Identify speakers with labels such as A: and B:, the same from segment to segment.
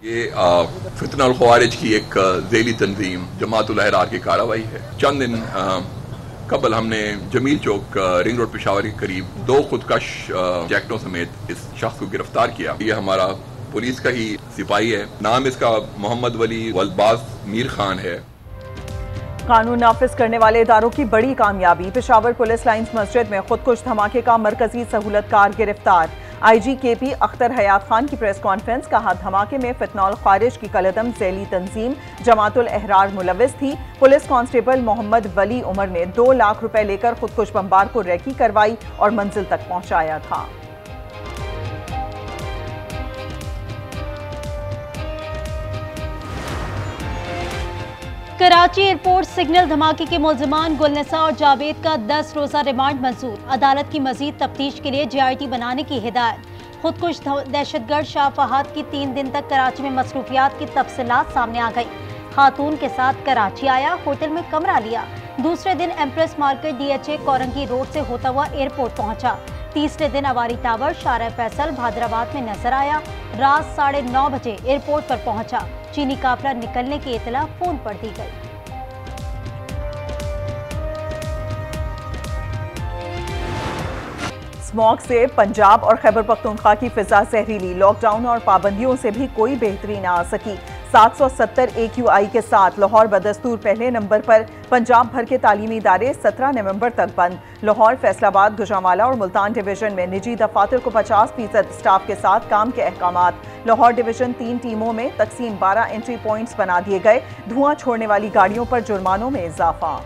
A: ये फितनल ख्वारिज की एक ज़ैली तंजीम जमातुल अहरार की कार्रवाई है। चंद दिन कबल हमने जमील चौक रिंग रोड पेशावर के करीब 2 खुदकश जैकटों समेत इस शख्स को गिरफ्तार किया। ये हमारा पुलिस का ही सिपाही है। नाम इसका मोहम्मद वली वलबाज मीर खान है।
B: कानून नाफिज करने वाले इदारों की बड़ी कामयाबी। पेशावर पुलिस लाइंस मस्जिद में खुदकुश धमाके का मरकजी सहूलतकार गिरफ्तार। IG KP अख्तर हयात खान की प्रेस कॉन्फ्रेंस। कहा, धमाके में फितनॉल खारिज की कलदम ज़ैली तंजीम जमातुल अहरार मुलविस थी। पुलिस कांस्टेबल मोहम्मद वली उमर ने 2 लाख रुपए लेकर खुदकुश बमबार को रेकी करवाई और मंजिल तक पहुंचाया था।
C: कराची एयरपोर्ट सिग्नल धमाके के मुल्जिमान गुलनिसा और जावेद का 10 रोजा रिमांड मंजूर। अदालत की मजीद तफ्तीश के लिए GIT बनाने की हिदायत। खुदकुश दहशतगर्द शाह फहाद की 3 दिन तक कराची में मसरूफियात की तफसीलात सामने आ गई। खातून के साथ कराची आया, होटल में कमरा लिया। दूसरे दिन empress market DHA Korangi road से होता हुआ एयरपोर्ट पहुंचा। तीसरे दिन अवारी टावर शारा फैसल भादराबाद में नजर आया। रात 9:30 बजे एयरपोर्ट पर पहुंचा। चीनी काफिला निकलने की इतला फोन पर दी गई।
B: स्मॉग से पंजाब और खैबर पख्तूनख्वा की फिजा जहरीली। लॉकडाउन और पाबंदियों से भी कोई बेहतरी न आ सकी। 770 AQI के साथ लाहौर बदस्तूर पहले नंबर पर। पंजाब भर के तालीमी इदारे 17 नवंबर तक बंद। लाहौर, फैसलाबाद, गुजरांवाला और मुल्तान डिवीजन में निजी दफातर को 50% स्टाफ के साथ काम के अहकामात। लाहौर डिवीजन 3 टीमों में तकसीम। 12 एंट्री पॉइंट्स बना दिए गए। धुआं छोड़ने वाली गाड़ियों पर जुर्मानों में इजाफा।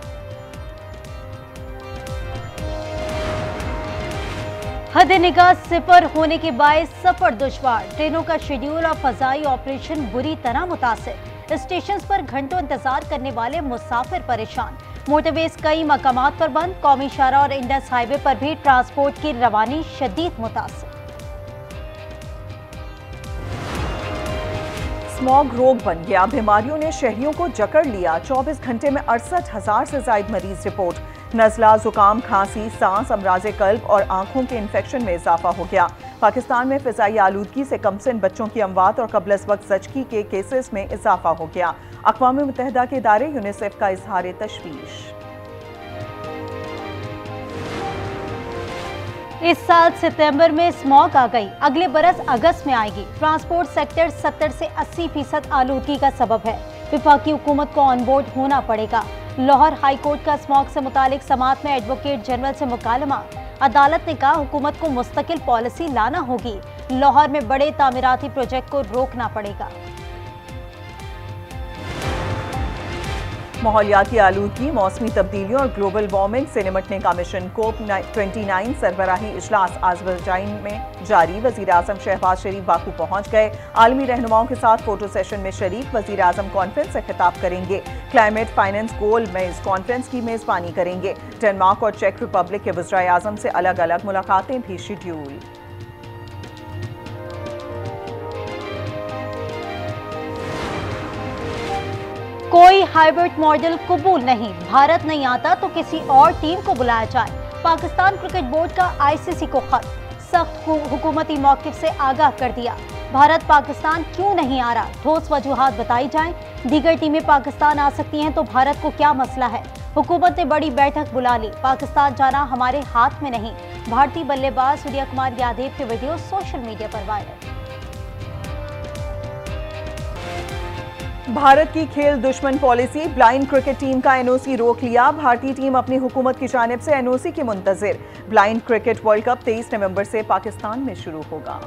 C: हद निगाह सिफर होने के बायस सफर दुश्वार। ट्रेनों का शेड्यूल और फजाई ऑपरेशन बुरी तरह मुतासिर। स्टेशन पर घंटों इंतजार करने वाले मुसाफिर परेशान। मोटरवेज कई मकामात पर बंद। कौमी शाहरा और इंडस हाईवे पर भी ट्रांसपोर्ट की रवानी शदीद मुतासिर।
B: स्मॉग रोग बन गया। बीमारियों ने शहरियों को जकड़ लिया। 24 घंटे में 68,000 से ज्यादा मरीज रिपोर्ट। नज़ला, जुकाम, खांसी, सांस, अमराज कल्ब और आंखों के इन्फेक्शन में इजाफा हो गया। पाकिस्तान में फिजाई आलूदगी से कमसिन बच्चों की अमवात और कबल अज़ वक्त ज़चगी के केसेस में इजाफा हो गया। अक़वाम मुत्तहिदा के इदारे यूनिसेफ का इजहार तशवीश।
C: इस साल सितंबर में स्मॉग आ गई, अगले बरस अगस्त में आएगी। ट्रांसपोर्ट सेक्टर 70 से 80% आलूदगी का सबब है। विफाकी हुकूमत को ऑन बोर्ड होना पड़ेगा। लाहौर हाई कोर्ट का स्मॉग से मुतालिक समाअत में एडवोकेट जनरल से मुकालमा। अदालत ने कहा, हुकूमत को मुस्तकिल पॉलिसी लाना होगी। लाहौर में बड़े तामीराती प्रोजेक्ट को रोकना पड़ेगा।
B: माहौलियाती आलूदगी, मौसमी तब्दीलियों और ग्लोबल वार्मिंग से निपटने का मिशन COP29 सरबराही इजलास आज़रबाईजान में जारी। वज़ीर आज़म शहबाज शरीफ बाकू पहुंच गए। आलमी रहनुमाओं के साथ फोटो सेशन में शरीक। वज़ीर आज़म कॉन्फ्रेंस से खिताब करेंगे। क्लाइमेट फाइनेंस गोल मेज कॉन्फ्रेंस की मेजबानी करेंगे। डेनमार्क और चेक रिपब्लिक के वज़ीर आज़म से अलग अलग मुलाकातें भी शेड्यूल।
C: कोई हाइब्रिड मॉडल कबूल नहीं। भारत नहीं आता तो किसी और टीम को बुलाया जाए। पाकिस्तान क्रिकेट बोर्ड का ICC को खत। सख्त हुकूमती मौक़िफ़ से आगाह कर दिया। भारत पाकिस्तान क्यों नहीं आ रहा, ठोस वजूहात बताई जाएं। दीगर टीमें पाकिस्तान आ सकती हैं तो भारत को क्या मसला है। हुकूमत ने बड़ी बैठक बुला ली। पाकिस्तान जाना हमारे हाथ में नहीं। भारतीय बल्लेबाज सूर्या कुमार यादव के वीडियो सोशल मीडिया पर वायरल।
B: भारत की खेल दुश्मन पॉलिसी। ब्लाइंड क्रिकेट टीम का NOC रोक लिया। भारतीय टीम अपनी हुकूमत की जानिब से NOC की मुंतजिर। ब्लाइंड क्रिकेट वर्ल्ड कप 23 नवंबर से पाकिस्तान में शुरू होगा।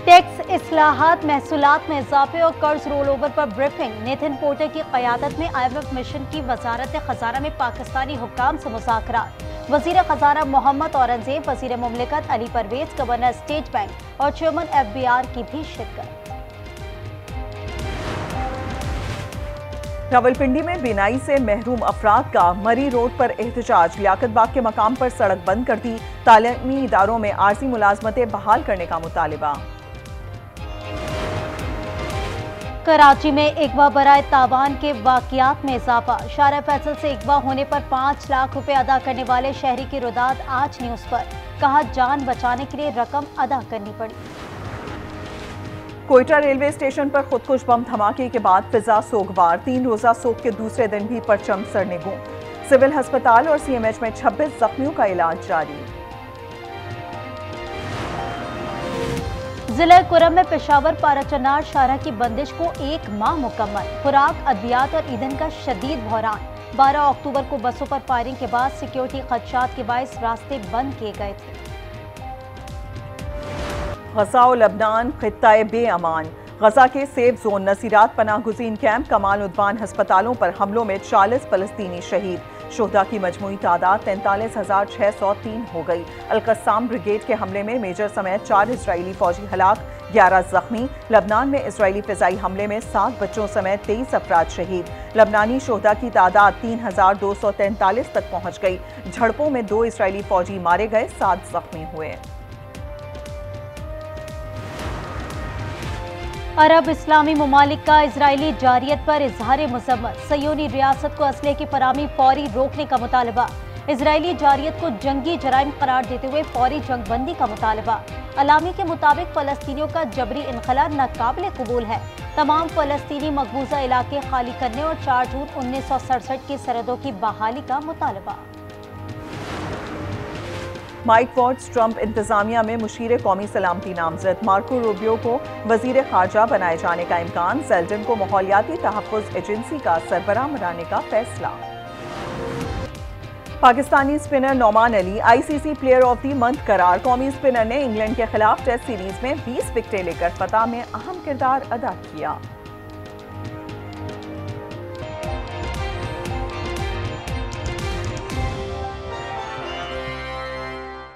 C: टैक्स इस्लाहात, महसूलात में इजाफे और कर्ज रोल ओवर पर ब्रीफिंग। नितिन पोर्टर की क़यादत में IMF मिशन की वजारत खजाना में पाकिस्तानी हुक्काम से मुज़ाकरात। वज़ीर खजाना मोहम्मद औरंगजेब, वज़ीर मुमलिकत Ali Pervez, governor State Bank और चेयरमैन FBR की भी शिरकत।
B: रावलपिंडी में बिनाई से महरूम अफराद का मरी रोड पर एहतजाज। लियाकत बाग के मकाम पर सड़क बंद कर दी। तालीमी इदारों में आर्जी मुलाजमतें बहाल करने का मुतालिबा।
C: कराची में इगवा बराए तावान के वाक़ियात में इजाफा। शारा फैसल से इगवा होने पर 5 लाख रुपए अदा करने वाले शहरी की रुदाद आज न्यूज़ पर। कहा, जान बचाने के लिए रकम अदा करनी पड़ी।
B: कोयटा रेलवे स्टेशन पर खुदकुश बम धमाके के बाद फिजा सोगवार। 3 रोजा सोग के दूसरे दिन भी परचम सड़ने गूं। सिविल अस्पताल और सीएमएच में 26 जख्मियों का इलाज जारी।
C: जिला कुरम में पेशावर पाराचनार शाहरा की बंदिश को 1 माह मुकम्मल। खुराक, अद्वियात और ईंधन का शदीद बहरान। 12 अक्टूबर को बसों पर फायरिंग के बाद सिक्योरिटी खदशात के बायस रास्ते बंद किए गए थे।
B: गजा और लबनान खित्ताए बेअमान। गजा के सेफ जोन नसीरात पनाह गुज़ीन कैंप, कमाल उद्वान अस्पतालों पर हमलों में 40 फलस्तीनी शहीद। शोहदा की मजमूई तादाद 43,603 हो गई। अल-कस्साम ब्रिगेड के हमले में मेजर समेत 4 इजरायली फौजी हलाक, 11 जख्मी। लबनान में इजरायली फिजाई हमले में 7 बच्चों समेत 23 अफराद शहीद। लबनानी शोहदा की तादाद 3,243 तक पहुंच गई। झड़पों में 2 इजरायली फौजी मारे गए, 7 जख्मी हुए।
C: अरब इस्लामी ममालिक का इजरायली जारियत पर इजहार मजम्मत। सयोनी रियासत को असले की फरामी फौरी रोकने का मुतालबा। इजरायली जारियत को जंगी जराइम करार देते हुए फौरी जंगबंदी का मुतालबा। अलामी के मुताबिक फलस्तीनियों का जबरी इनखला नाकाबिल कबूल है। तमाम फलस्तीनी मकबूजा इलाके खाली करने और 4 जून 1967 की सरहदों की बहाली का मुतालबा।
B: माइक वॉट्स ट्रंप इंतजामिया में मुशीर कौमी सलामती नामजद। मार्को रूबियो को वजीर खारजा बनाए जाने का इम्कान। जेल्डन को माहौलियाती तहफ़्फ़ुज़ एजेंसी का सरबराह बनाने का फैसला। Pakistani spinner Nauman Ali ICC player of the month करार। कौमी स्पिनर ने इंग्लैंड के खिलाफ टेस्ट सीरीज में 20 विकेटें लेकर फतह में अहम किरदार अदा किया।